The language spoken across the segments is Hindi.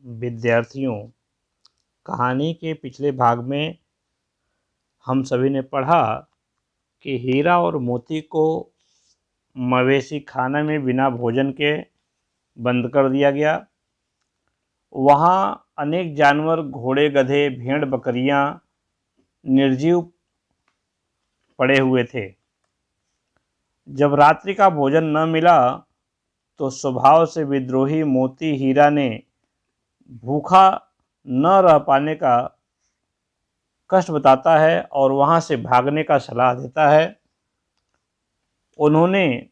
विद्यार्थियों, कहानी के पिछले भाग में हम सभी ने पढ़ा कि हीरा और मोती को मवेशी खाने में बिना भोजन के बंद कर दिया गया। वहाँ अनेक जानवर, घोड़े, गधे, भेड़, बकरियाँ निर्जीव पड़े हुए थे। जब रात्रि का भोजन न मिला तो स्वभाव से विद्रोही मोती हीरा ने भूखा न रह पाने का कष्ट बताता है और वहाँ से भागने का सलाह देता है। उन्होंने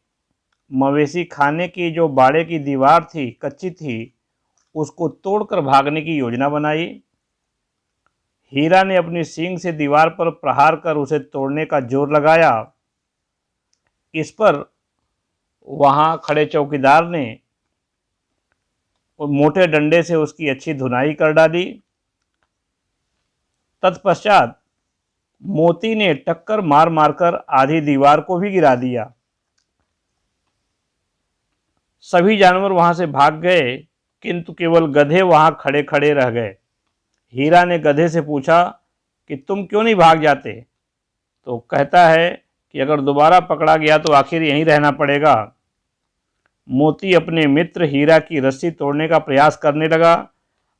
मवेशी खाने की जो बाड़े की दीवार थी, कच्ची थी, उसको तोड़कर भागने की योजना बनाई। हीरा ने अपनी सींग से दीवार पर प्रहार कर उसे तोड़ने का जोर लगाया। इस पर वहाँ खड़े चौकीदार ने मोटे डंडे से उसकी अच्छी धुनाई कर डाली। तत्पश्चात मोती ने टक्कर मार मारकर आधी दीवार को भी गिरा दिया। सभी जानवर वहां से भाग गए, किंतु केवल गधे वहां खड़े खड़े रह गए। हीरा ने गधे से पूछा कि तुम क्यों नहीं भाग जाते? तो कहता है कि अगर दोबारा पकड़ा गया तो आखिर यहीं रहना पड़ेगा। मोती अपने मित्र हीरा की रस्सी तोड़ने का प्रयास करने लगा,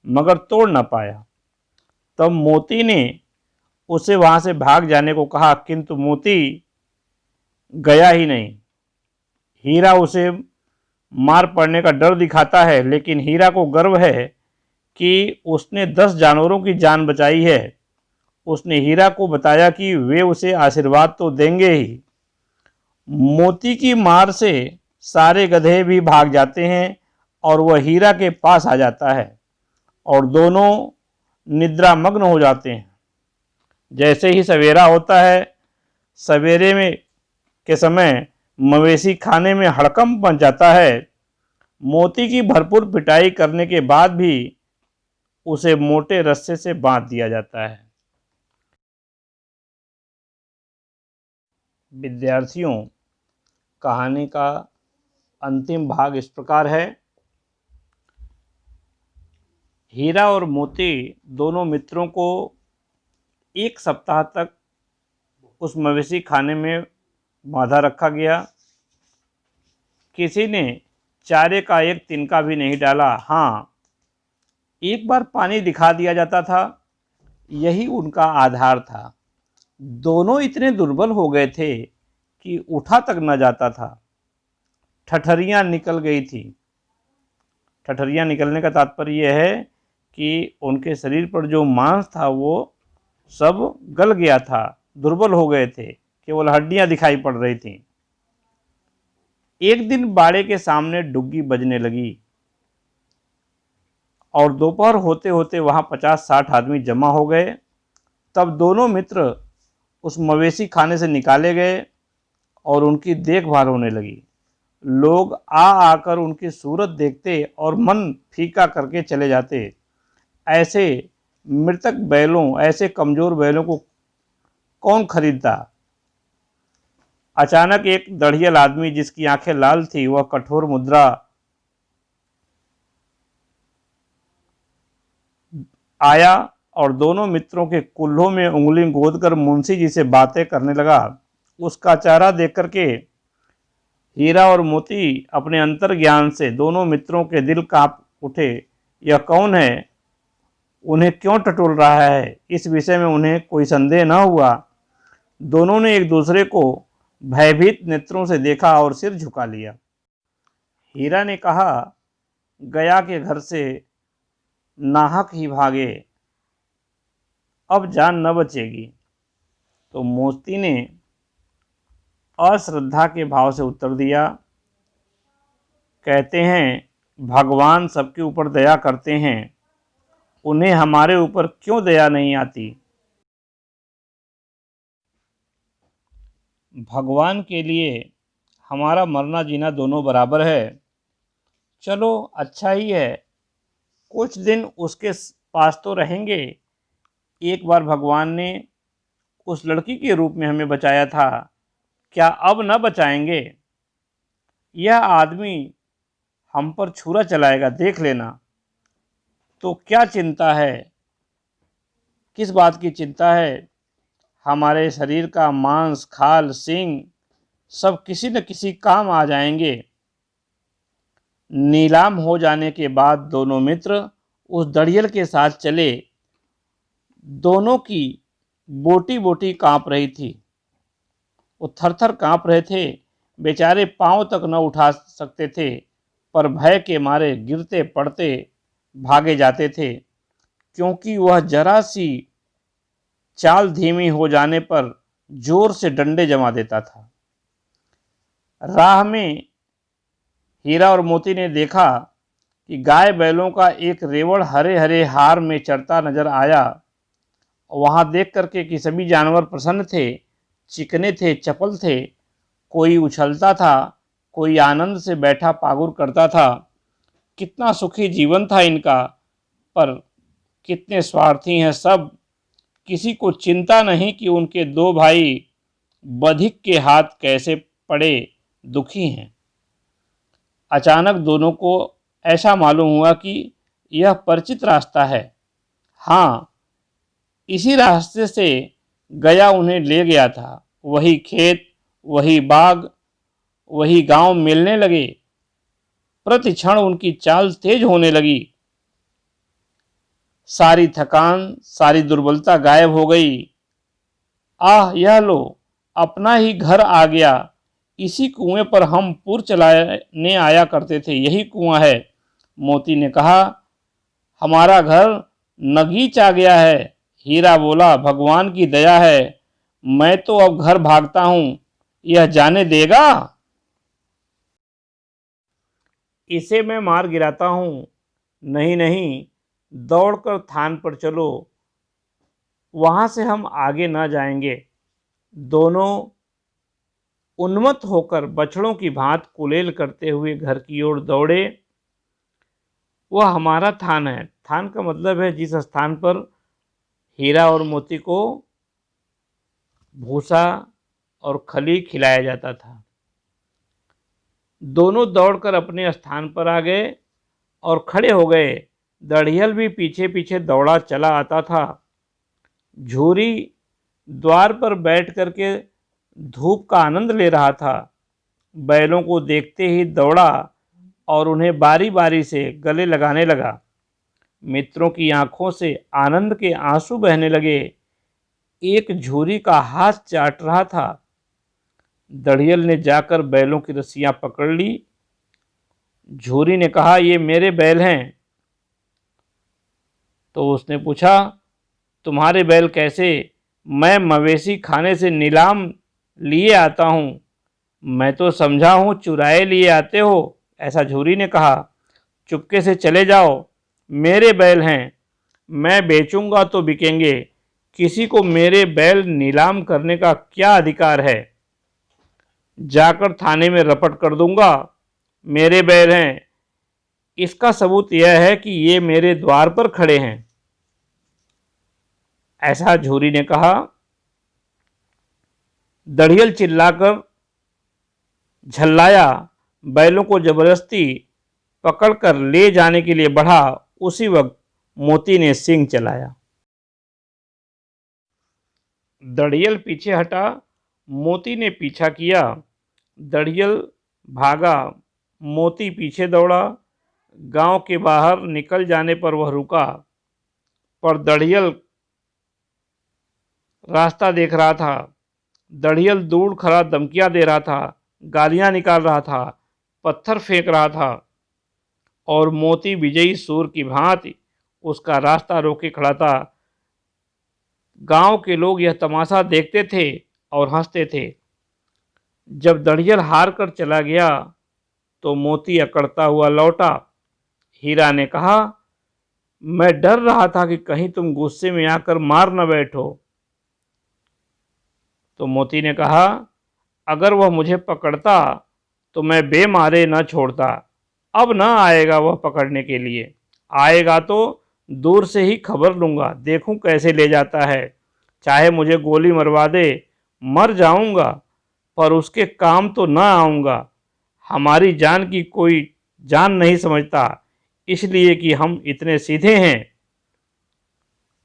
मगर तोड़ न पाया। तब मोती ने उसे वहां से भाग जाने को कहा, किंतु मोती गया ही नहीं। हीरा उसे मार पड़ने का डर दिखाता है, लेकिन हीरा को गर्व है कि उसने 10 जानवरों की जान बचाई है। उसने हीरा को बताया कि वे उसे आशीर्वाद तो देंगे ही। मोती की मार से सारे गधे भी भाग जाते हैं और वह हीरा के पास आ जाता है और दोनों निद्रा मग्न हो जाते हैं। जैसे ही सवेरा होता है, सवेरे में के समय मवेशी खाने में हड़कंप मच जाता है। मोती की भरपूर पिटाई करने के बाद भी उसे मोटे रस्से से बांध दिया जाता है। विद्यार्थियों, कहानी का अंतिम भाग इस प्रकार है। हीरा और मोती दोनों मित्रों को 1 सप्ताह तक उस मवेशी खाने में बांधा रखा गया। किसी ने चारे का एक तिनका भी नहीं डाला। हाँ, एक बार पानी दिखा दिया जाता था, यही उनका आधार था। दोनों इतने दुर्बल हो गए थे कि उठा तक न जाता था। ठठरियाँ निकल गई थी। ठठरियाँ निकलने का तात्पर्य यह है कि उनके शरीर पर जो मांस था वो सब गल गया था, दुर्बल हो गए थे, केवल हड्डियां दिखाई पड़ रही थीं। एक दिन बाड़े के सामने डुग्गी बजने लगी और दोपहर होते होते वहां 50-60 आदमी जमा हो गए। तब दोनों मित्र उस मवेशी खाने से निकाले गए और उनकी देखभाल होने लगी। लोग आकर उनकी सूरत देखते और मन फीका करके चले जाते। ऐसे मृतक बैलों, ऐसे कमजोर बैलों को कौन खरीदता? अचानक एक दढ़ियल आदमी, जिसकी आंखें लाल थी, वह कठोर मुद्रा आया और दोनों मित्रों के कुल्हों में उंगली गोदकर मुंशी जी से बातें करने लगा। उसका चेहरा देख करके हीरा और मोती अपने अंतर ज्ञान से दोनों मित्रों के दिल कांप उठे। यह कौन है? उन्हें क्यों टटोल रहा है? इस विषय में उन्हें कोई संदेह न हुआ। दोनों ने एक दूसरे को भयभीत नेत्रों से देखा और सिर झुका लिया। हीरा ने कहा, गया के घर से नाहक ही भागे, अब जान न बचेगी। तो मोती ने अश्रद्धा के भाव से उत्तर दिया, कहते हैं भगवान सबके ऊपर दया करते हैं, उन्हें हमारे ऊपर क्यों दया नहीं आती? भगवान के लिए हमारा मरना जीना दोनों बराबर है। चलो अच्छा ही है, कुछ दिन उसके पास तो रहेंगे। एक बार भगवान ने उस लड़की के रूप में हमें बचाया था, क्या अब न बचाएंगे? यह आदमी हम पर छुरा चलाएगा, देख लेना। तो क्या चिंता है? किस बात की चिंता है? हमारे शरीर का मांस, खाल, सींग सब किसी न किसी काम आ जाएंगे। नीलाम हो जाने के बाद दोनों मित्र उस दड़ियल के साथ चले। दोनों की बोटी बोटी कांप रही थी। वो थर-थर कांप रहे थे। बेचारे पांव तक न उठा सकते थे, पर भय के मारे गिरते पड़ते भागे जाते थे, क्योंकि वह जरा सी चाल धीमी हो जाने पर जोर से डंडे जमा देता था। राह में हीरा और मोती ने देखा कि गाय बैलों का एक रेवड़ हरे हरे हार में चढ़ता नजर आया। वहां देख करके कि सभी जानवर प्रसन्न थे, चिकने थे, चपल थे। कोई उछलता था, कोई आनंद से बैठा पागुर करता था। कितना सुखी जीवन था इनका, पर कितने स्वार्थी हैं सब। किसी को चिंता नहीं कि उनके दो भाई बधिक के हाथ कैसे पड़े, दुखी हैं। अचानक दोनों को ऐसा मालूम हुआ कि यह परिचित रास्ता है। हाँ, इसी रास्ते से गया उन्हें ले गया था। वही खेत, वही बाग, वही गांव मिलने लगे। प्रति क्षण उनकी चाल तेज होने लगी। सारी थकान, सारी दुर्बलता गायब हो गई। आह, यह लो, अपना ही घर आ गया। इसी कुएं पर हम पुर चलाने आया करते थे, यही कुआं है। मोती ने कहा, हमारा घर नगीच आ गया है। हीरा बोला, भगवान की दया है, मैं तो अब घर भागता हूं, यह जाने देगा? इसे मैं मार गिराता हूं। नहीं नहीं, दौड़कर थान पर चलो, वहां से हम आगे न जाएंगे। दोनों उन्मत्त होकर बछड़ों की भांति कुलेल करते हुए घर की ओर दौड़े। वह हमारा थान है। थान का मतलब है जिस स्थान पर हीरा और मोती को भूसा और खली खिलाया जाता था। दोनों दौड़कर अपने स्थान पर आ गए और खड़े हो गए। दड़ियल भी पीछे पीछे दौड़ा चला आता था। झूरी द्वार पर बैठ करके धूप का आनंद ले रहा था। बैलों को देखते ही दौड़ा और उन्हें बारी बारी से गले लगाने लगा। मित्रों की आंखों से आनंद के आंसू बहने लगे। एक झूरी का हाथ चाट रहा था। दड़ियल ने जाकर बैलों की रस्सियां पकड़ ली। झूरी ने कहा, ये मेरे बैल हैं। तो उसने पूछा, तुम्हारे बैल कैसे? मैं मवेशी खाने से नीलाम लिए आता हूँ। मैं तो समझा हूँ चुराए लिए आते हो, ऐसा झूरी ने कहा। चुपके से चले जाओ, मेरे बैल हैं, मैं बेचूंगा तो बिकेंगे। किसी को मेरे बैल नीलाम करने का क्या अधिकार है? जाकर थाने में रपट कर दूंगा। मेरे बैल हैं, इसका सबूत यह है कि ये मेरे द्वार पर खड़े हैं, ऐसा झूरी ने कहा। दड़ियल चिल्लाकर झल्लाया, बैलों को जबरदस्ती पकड़कर ले जाने के लिए बढ़ा। उसी वक्त मोती ने सींग चलाया। दड़ियल पीछे हटा, मोती ने पीछा किया। दड़ियल भागा, मोती पीछे दौड़ा। गांव के बाहर निकल जाने पर वह रुका, पर दड़ियल रास्ता देख रहा था। दड़ियल दूर खड़ा धमकियां दे रहा था, गालियां निकाल रहा था, पत्थर फेंक रहा था, और मोती विजयी सूर की भांति उसका रास्ता रोके खड़ा था। गांव के लोग यह तमाशा देखते थे और हंसते थे। जब दड़ियल हार कर चला गया तो मोती अकड़ता हुआ लौटा। हीरा ने कहा, मैं डर रहा था कि कहीं तुम गुस्से में आकर मार न बैठो। तो मोती ने कहा, अगर वह मुझे पकड़ता तो मैं बेमारे न छोड़ता। अब न आएगा वह पकड़ने के लिए। आएगा तो दूर से ही खबर लूँगा, देखूं कैसे ले जाता है। चाहे मुझे गोली मरवा दे, मर जाऊंगा, पर उसके काम तो न आऊँगा। हमारी जान की कोई जान नहीं समझता, इसलिए कि हम इतने सीधे हैं।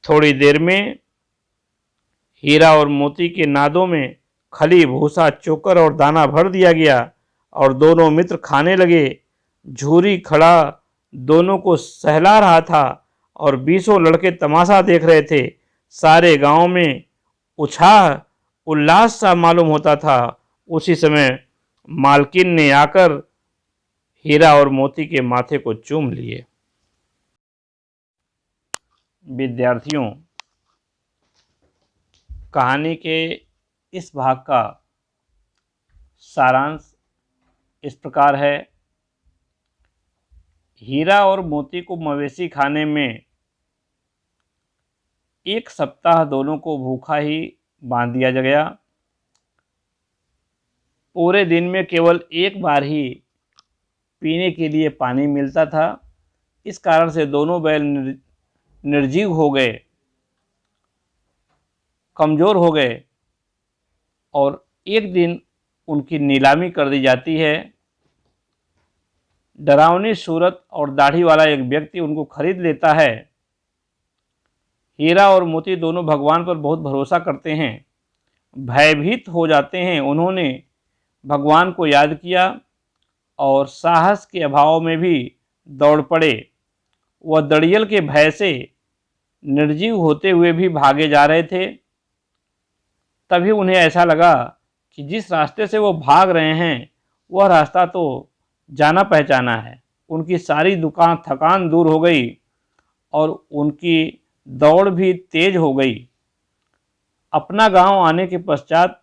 थोड़ी देर में हीरा और मोती के नादों में खली, भूसा, चोकर और दाना भर दिया गया और दोनों मित्र खाने लगे। झूरी खड़ा दोनों को सहला रहा था और 20 लड़के तमाशा देख रहे थे। सारे गांव में उत्साह उल्लास सा मालूम होता था। उसी समय मालकिन ने आकर हीरा और मोती के माथे को चूम लिए। विद्यार्थियों, कहानी के इस भाग का सारांश इस प्रकार है। हीरा और मोती को मवेशी खाने में 1 सप्ताह दोनों को भूखा ही बांध दिया गया। पूरे दिन में केवल एक बार ही पीने के लिए पानी मिलता था। इस कारण से दोनों बैल निर्जीव हो गए, कमज़ोर हो गए और एक दिन उनकी नीलामी कर दी जाती है। डरावनी सूरत और दाढ़ी वाला एक व्यक्ति उनको खरीद लेता है। हीरा और मोती दोनों भगवान पर बहुत भरोसा करते हैं, भयभीत हो जाते हैं। उन्होंने भगवान को याद किया और साहस के अभाव में भी दौड़ पड़े। वह दड़ियल के भय से निर्जीव होते हुए भी भागे जा रहे थे। तभी उन्हें ऐसा लगा कि जिस रास्ते से वो भाग रहे हैं वह रास्ता तो जाना पहचाना है। उनकी सारी थकान दूर हो गई और उनकी दौड़ भी तेज हो गई। अपना गांव आने के पश्चात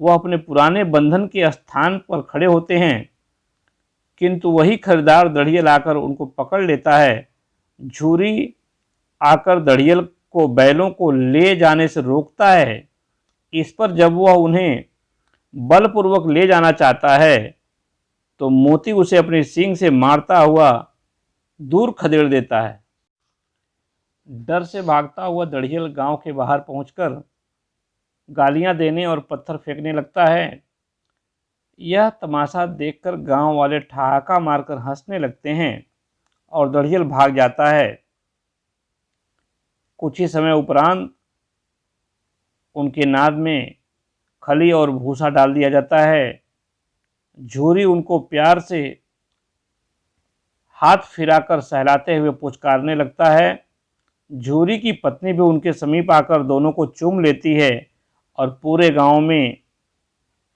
वह अपने पुराने बंधन के स्थान पर खड़े होते हैं, किंतु वही खरीदार दड़ियल आकर उनको पकड़ लेता है। झूरी आकर दड़ियल को बैलों को ले जाने से रोकता है। इस पर जब वह उन्हें बलपूर्वक ले जाना चाहता है तो मोती उसे अपने सींग से मारता हुआ दूर खदेड़ देता है। डर से भागता हुआ दड़ियल गांव के बाहर पहुंचकर गालियां देने और पत्थर फेंकने लगता है। यह तमाशा देखकर गांव वाले ठहाका मारकर हंसने लगते हैं और दड़ियल भाग जाता है। कुछ ही समय उपरांत उनके नाद में खली और भूसा डाल दिया जाता है। झूरी उनको प्यार से हाथ फिराकर सहलाते हुए पुचकारने लगता है। झूरी की पत्नी भी उनके समीप आकर दोनों को चूम लेती है और पूरे गांव में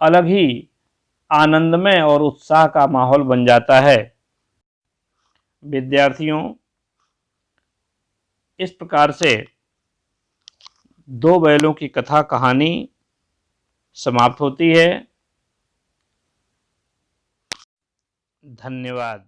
अलग ही आनंदमय और उत्साह का माहौल बन जाता है। विद्यार्थियों, इस प्रकार से 2 बैलों की कथा कहानी समाप्त होती है। धन्यवाद।